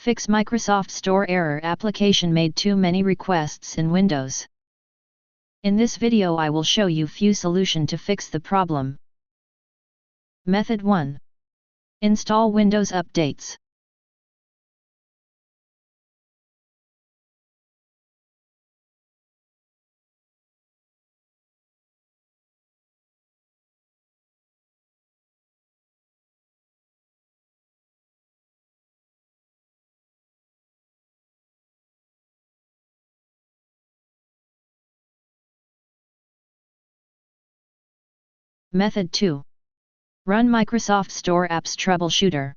Fix Microsoft Store error. Application made too many requests in Windows. In this video I will show you few solution to fix the problem. Method 1. Install Windows updates. Method 2. Run Microsoft Store Apps Troubleshooter.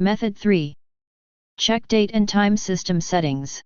Method 3. Check date and time system settings.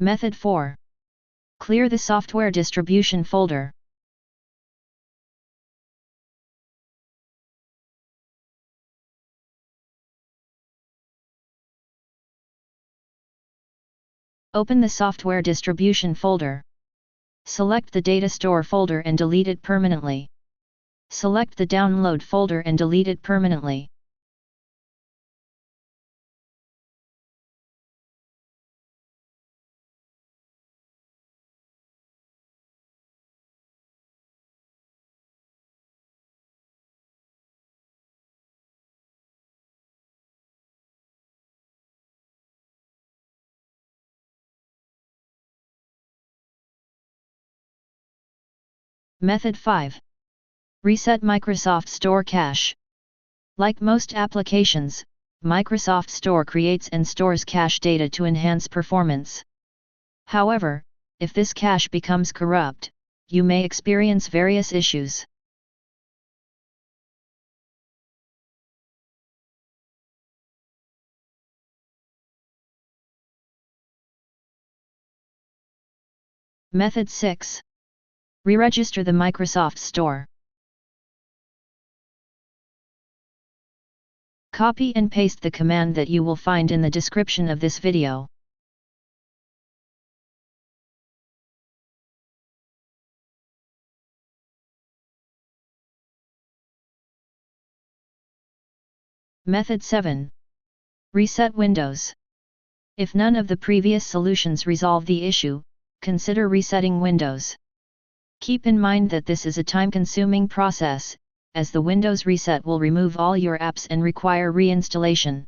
Method 4. Clear the software distribution folder. Open the software distribution folder. Select the data store folder and delete it permanently. Select the download folder and delete it permanently. Method 5. Reset Microsoft Store cache. Like most applications, Microsoft Store creates and stores cache data to enhance performance. However, if this cache becomes corrupt, you may experience various issues. Method 6. Re-register the Microsoft Store. Copy and paste the command that you will find in the description of this video. Method 7. Reset Windows. If none of the previous solutions resolve the issue, consider resetting Windows. Keep in mind that this is a time-consuming process, as the Windows reset will remove all your apps and require reinstallation.